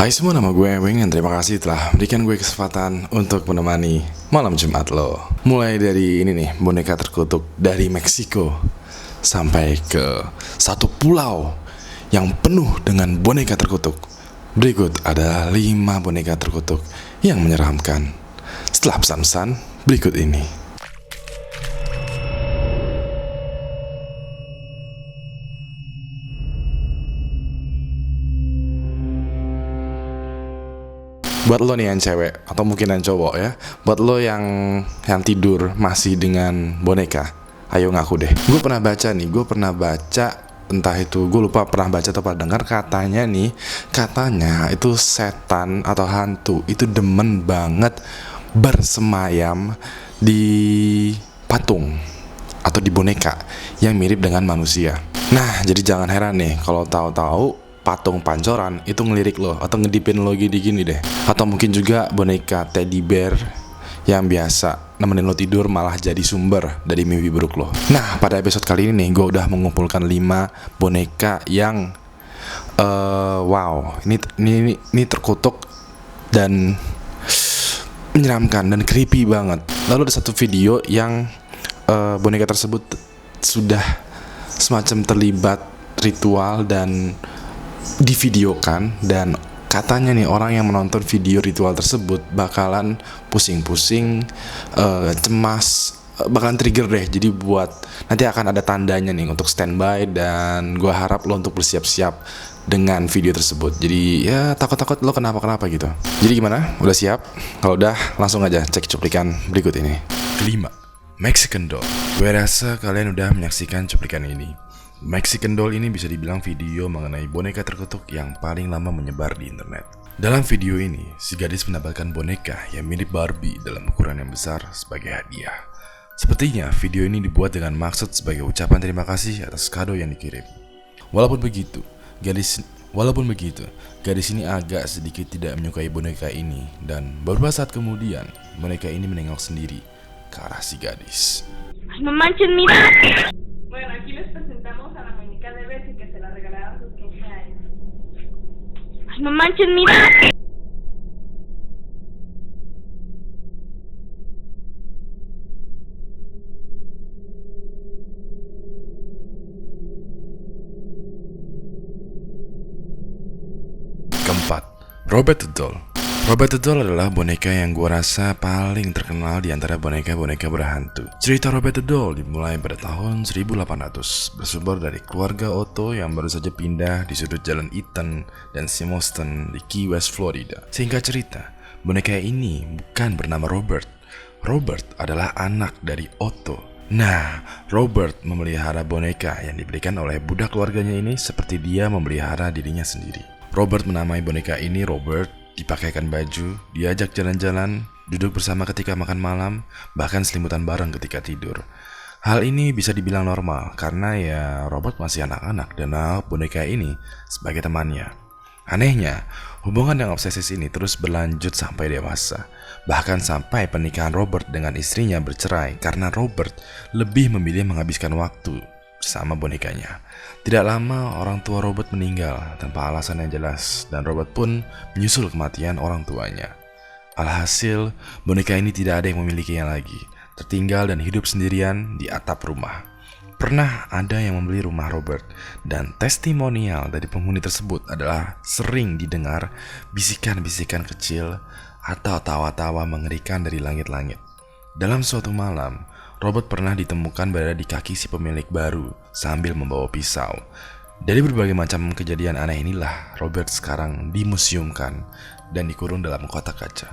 Hai semua, nama gue Ewing dan terima kasih telah berikan gue kesempatan untuk menemani malam Jumat lo. Mulai dari ini nih, boneka terkutuk dari Meksiko sampai ke satu pulau yang penuh dengan boneka terkutuk. Berikut ada 5 boneka terkutuk yang menyeramkan. Setelah pesan-pesan berikut ini. Buat lo nih yang cewek atau mungkin yang cowok ya, buat lo yang tidur masih dengan boneka, ayo ngaku deh. Gue pernah baca entah itu gue lupa pernah baca atau pernah dengar katanya itu setan atau hantu itu demen banget bersemayam di patung atau di boneka yang mirip dengan manusia. Nah, jadi jangan heran nih kalau tahu-tahu patung pancoran itu ngelirik lo atau ngedipin lo gini-gini deh. Atau mungkin juga boneka teddy bear yang biasa nemenin lo tidur malah jadi sumber dari mimpi buruk lo. Nah, pada episode kali ini nih gue udah mengumpulkan 5 boneka yang wow, ini terkutuk dan menyeramkan dan creepy banget. Lalu ada satu video yang boneka tersebut sudah semacam terlibat ritual dan divideokan, dan katanya nih orang yang menonton video ritual tersebut bakalan pusing-pusing, cemas, bakalan trigger deh. Jadi buat nanti akan ada tandanya nih untuk standby, dan gue harap lo untuk bersiap-siap dengan video tersebut. Jadi ya takut-takut lo kenapa-kenapa gitu. Jadi gimana? Udah siap? Kalau udah langsung aja cek cuplikan berikut ini. Kelima, Mexican Doll. Gue rasa kalian udah menyaksikan cuplikan ini. Mexican Doll ini bisa dibilang video mengenai boneka terkutuk yang paling lama menyebar di internet. Dalam video ini, si gadis mendapatkan boneka yang mirip Barbie dalam ukuran yang besar sebagai hadiah. Sepertinya video ini dibuat dengan maksud sebagai ucapan terima kasih atas kado yang dikirim. Walaupun begitu, gadis ini agak sedikit tidak menyukai boneka ini, dan beberapa saat kemudian, boneka ini menengok sendiri ke arah si gadis. No manches, mira. Bueno, aquí les presentamos a la muñeca de Betsy que se la regalaron a sus 15 años. No manches, mira. Keempat, Robert the Doll. Robert the Doll adalah boneka yang gue rasa paling terkenal di antara boneka-boneka berhantu. Cerita Robert the Doll dimulai pada tahun 1800, bersumber dari keluarga Otto yang baru saja pindah di sudut jalan Eaton dan Simonston di Key West, Florida. Singkat cerita, boneka ini bukan bernama Robert. Robert adalah anak dari Otto. Nah, Robert memelihara boneka yang diberikan oleh budak keluarganya ini seperti dia memelihara dirinya sendiri. Robert menamai boneka ini Robert, dipakaikan baju, diajak jalan-jalan, duduk bersama ketika makan malam, bahkan selimutan bareng ketika tidur. Hal ini bisa dibilang normal karena ya Robert masih anak-anak dan anggap boneka ini sebagai temannya. Anehnya, hubungan yang obsesif ini terus berlanjut sampai dewasa. Bahkan sampai pernikahan Robert dengan istrinya bercerai karena Robert lebih memilih menghabiskan waktu bersama bonekanya. Tidak lama orang tua Robert meninggal tanpa alasan yang jelas, dan Robert pun menyusul kematian orang tuanya. Alhasil, boneka ini tidak ada yang memilikinya lagi, tertinggal dan hidup sendirian di atap rumah. Pernah ada yang membeli rumah Robert, dan testimonial dari penghuni tersebut adalah sering didengar bisikan-bisikan kecil atau tawa-tawa mengerikan dari langit-langit. Dalam suatu malam, Robert pernah ditemukan berada di kaki si pemilik baru sambil membawa pisau. Dari berbagai macam kejadian aneh inilah Robert sekarang dimuseumkan dan dikurung dalam kotak kaca.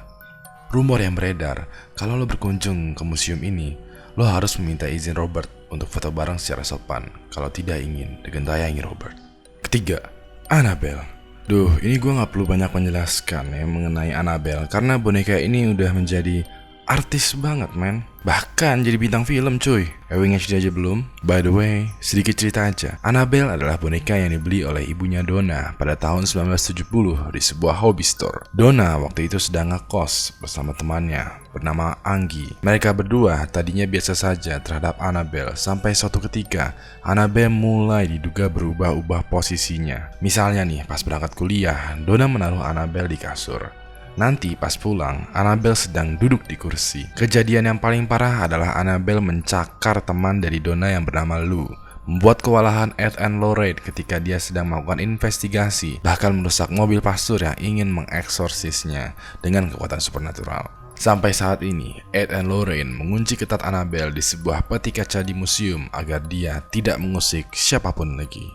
Rumor yang beredar, kalau lo berkunjung ke museum ini, lo harus meminta izin Robert untuk foto bareng secara sopan. Kalau tidak ingin digentayangi Robert. Ketiga, Annabelle. Duh, ini gue gak perlu banyak menjelaskan ya mengenai Annabelle, karena boneka ini udah menjadi artis banget men. Bahkan jadi bintang film cuy. Ewing HD aja belum. By the way, sedikit cerita aja. Annabelle adalah boneka yang dibeli oleh ibunya Donna pada tahun 1970 di sebuah hobby store. Donna waktu itu sedang ngekos bersama temannya bernama Anggi. Mereka berdua tadinya biasa saja terhadap Annabelle sampai suatu ketika Annabelle mulai diduga berubah-ubah posisinya. Misalnya nih, pas berangkat kuliah, Donna menaruh Annabelle di kasur. Nanti pas pulang, Annabelle sedang duduk di kursi. Kejadian yang paling parah adalah Annabelle mencakar teman dari Donna yang bernama Lou, membuat kewalahan Ed and Lorraine ketika dia sedang melakukan investigasi, bahkan merusak mobil pastor yang ingin mengeksorsisnya dengan kekuatan supernatural. Sampai saat ini, Ed and Lorraine mengunci ketat Annabelle di sebuah peti kaca di museum agar dia tidak mengusik siapapun lagi.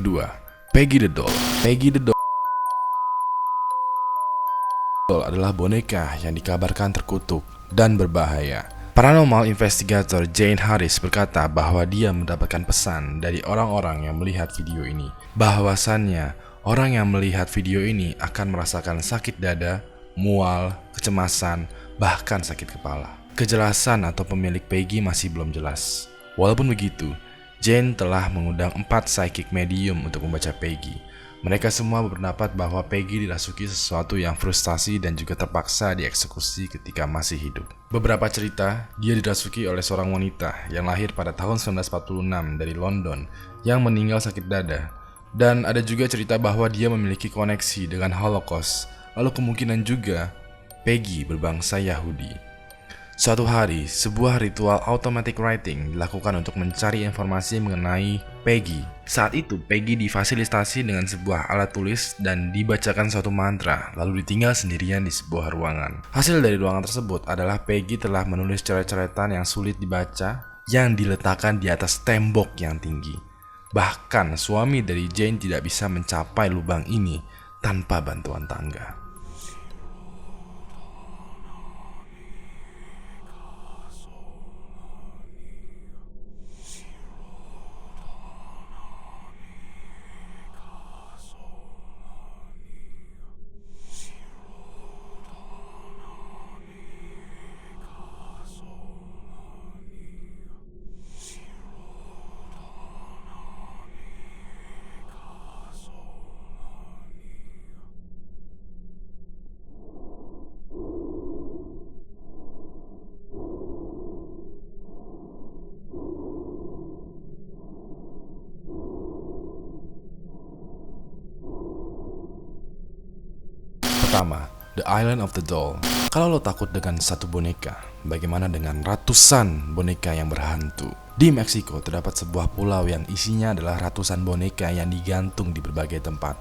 Kedua, Peggy the Doll. Peggy the Doll adalah boneka yang dikabarkan terkutuk dan berbahaya. Paranormal investigator Jane Harris berkata bahwa dia mendapatkan pesan dari orang-orang yang melihat video ini, bahwasannya orang yang melihat video ini akan merasakan sakit dada, mual, kecemasan, bahkan sakit kepala. Kejelasan atau pemilik Peggy masih belum jelas. Walaupun begitu, Jane telah mengundang 4 psychic medium untuk membaca Peggy. Mereka semua berpendapat bahwa Peggy dirasuki sesuatu yang frustasi dan juga terpaksa dieksekusi ketika masih hidup. Beberapa cerita, dia dirasuki oleh seorang wanita yang lahir pada tahun 1946 dari London yang meninggal sakit dada. Dan ada juga cerita bahwa dia memiliki koneksi dengan Holocaust, lalu kemungkinan juga Peggy berbangsa Yahudi. Suatu hari, sebuah ritual automatic writing dilakukan untuk mencari informasi mengenai Peggy. Saat itu, Peggy difasilitasi dengan sebuah alat tulis dan dibacakan suatu mantra, lalu ditinggal sendirian di sebuah ruangan. Hasil dari ruangan tersebut adalah Peggy telah menulis coret-coretan yang sulit dibaca yang diletakkan di atas tembok yang tinggi. Bahkan, suami dari Jane tidak bisa mencapai lubang ini tanpa bantuan tangga. Pertama, The Island of the Doll. Kalau lo takut dengan satu boneka, bagaimana dengan ratusan boneka yang berhantu? Di Meksiko terdapat sebuah pulau yang isinya adalah ratusan boneka yang digantung di berbagai tempat.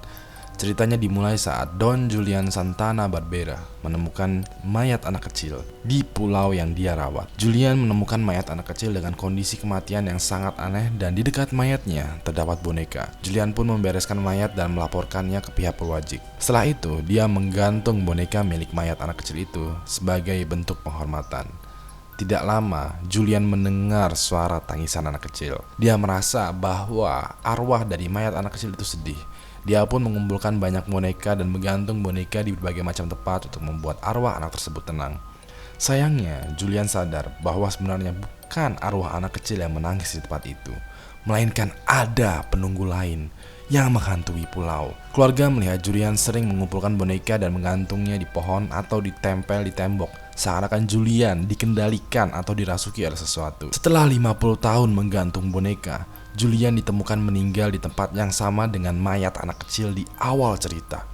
Ceritanya dimulai saat Don Julian Santana Barbera menemukan mayat anak kecil di pulau yang dia rawat. Julian menemukan mayat anak kecil dengan kondisi kematian yang sangat aneh dan di dekat mayatnya terdapat boneka. Julian pun membereskan mayat dan melaporkannya ke pihak berwajib. Setelah itu, dia menggantung boneka milik mayat anak kecil itu sebagai bentuk penghormatan. Tidak lama, Julian mendengar suara tangisan anak kecil. Dia merasa bahwa arwah dari mayat anak kecil itu sedih. Dia pun mengumpulkan banyak boneka dan menggantung boneka di berbagai macam tempat untuk membuat arwah anak tersebut tenang. Sayangnya, Julian sadar bahwa sebenarnya bukan arwah anak kecil yang menangis di tempat itu, melainkan ada penunggu lain yang menghantui pulau. Keluarga melihat Julian sering mengumpulkan boneka dan menggantungnya di pohon atau ditempel di tembok, seakan-akan Julian dikendalikan atau dirasuki oleh sesuatu. Setelah 50 tahun menggantung boneka, Julian ditemukan meninggal di tempat yang sama dengan mayat anak kecil di awal cerita.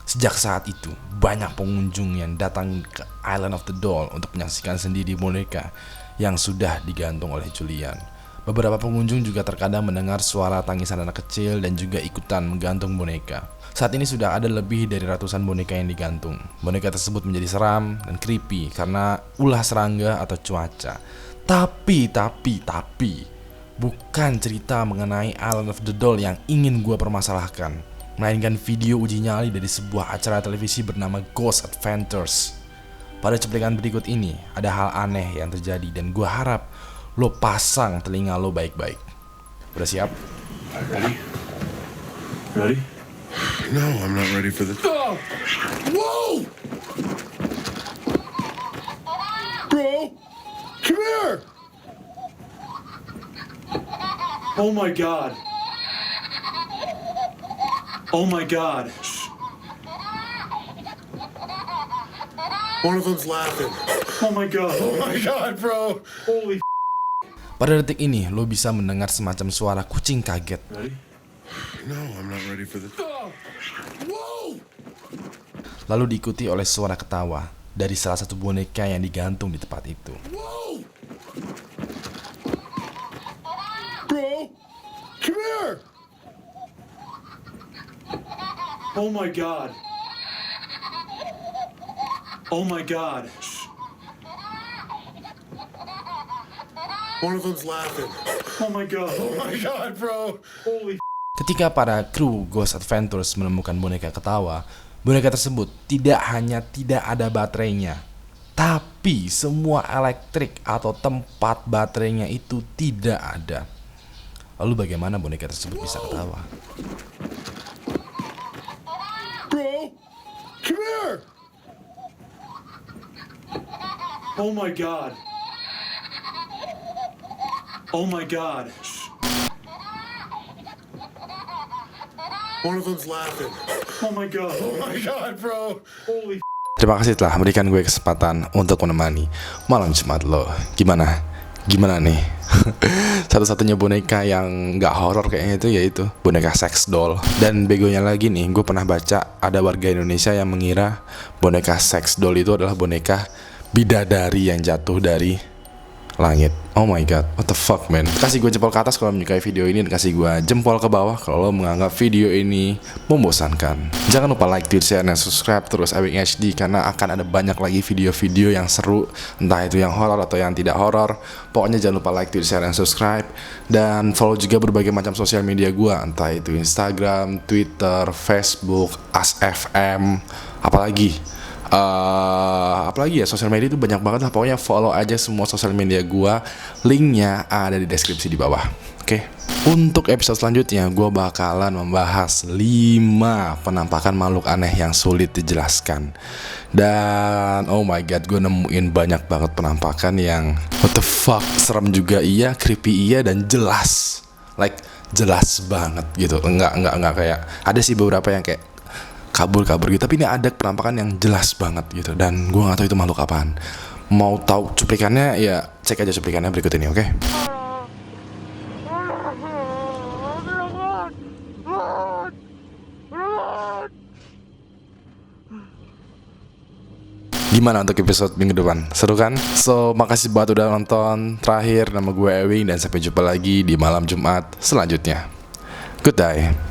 Sejak saat itu, banyak pengunjung yang datang ke Island of the Doll untuk menyaksikan sendiri boneka yang sudah digantung oleh Julian. Beberapa pengunjung juga terkadang mendengar suara tangisan anak kecil dan juga ikutan menggantung boneka. Saat ini sudah ada lebih dari ratusan boneka yang digantung. Boneka tersebut menjadi seram dan creepy karena ulah serangga atau cuaca. Tapi bukan cerita mengenai Island of the Doll yang ingin gue permasalahkan. melainkan video uji nyali dari sebuah acara televisi bernama Ghost Adventures. Pada cuplikan berikut ini, ada hal aneh yang terjadi dan gue harap lo pasang telinga lo baik-baik. Udah siap? Ready? Ready? No, I'm not ready for this. Oh! Whoa! Bro, come here. Oh my god. Oh my god. One of them's laughing. Oh my god. Oh my god, bro. Holy Pada detik ini, lo bisa mendengar semacam suara kucing kaget. Ready? No, I'm not ready for this. Oh! Whoa! Lalu diikuti oleh suara ketawa dari salah satu boneka yang digantung di tempat itu. Whoa! Bro, come here. Oh my god. Oh my god. One of them's laughing. Oh my god. Oh my god, bro. Holy Ketika para kru Ghost Adventures menemukan boneka ketawa, boneka tersebut tidak hanya tidak ada baterainya, tapi semua elektrik atau tempat baterainya itu tidak ada. Lalu bagaimana boneka tersebut bisa ketawa? Bro, come here. Oh my god. Oh my god. One of them's laughing. Oh my god. Oh my god, bro. Holy Terima kasih telah memberikan gue kesempatan untuk menemani malam Jumat lo. Gimana nih? Satu-satunya boneka yang nggak horor kayaknya itu yaitu boneka sex doll. Dan begonya lagi nih, gue pernah baca ada warga Indonesia yang mengira boneka sex doll itu adalah boneka bidadari yang jatuh dari langit. Oh my god, what the fuck man. Kasih gue jempol ke atas kalau menyukai video ini, dan kasih gue jempol ke bawah kalau lo menganggap video ini membosankan. Jangan lupa like, tweet, share, dan subscribe terus Ewing HD, karena akan ada banyak lagi video-video yang seru, entah itu yang horor atau yang tidak horor. Pokoknya jangan lupa like, tweet, share, dan subscribe, dan follow juga berbagai macam sosial media gue, entah itu Instagram, Twitter, Facebook, ASFM, apalagi ya, sosial media itu banyak banget lah. Pokoknya follow aja semua sosial media gua, linknya ada di deskripsi di bawah. Oke. Untuk episode selanjutnya gua bakalan membahas 5 penampakan makhluk aneh yang sulit dijelaskan. Dan oh my god, gue nemuin banyak banget penampakan yang what the fuck, serem juga iya, creepy iya, dan jelas. Like jelas banget gitu. Enggak kayak ada sih beberapa yang kayak kabur gitu, tapi ini ada penampakan yang jelas banget gitu, dan gue nggak tahu itu makhluk apaan. Mau tahu cuplikannya ya cek aja cuplikannya berikut ini, oke? Gimana untuk episode minggu depan? Seru kan? So, makasih buat udah nonton. Terakhir, nama gue Ewing, dan sampai jumpa lagi di malam Jumat selanjutnya. Good day.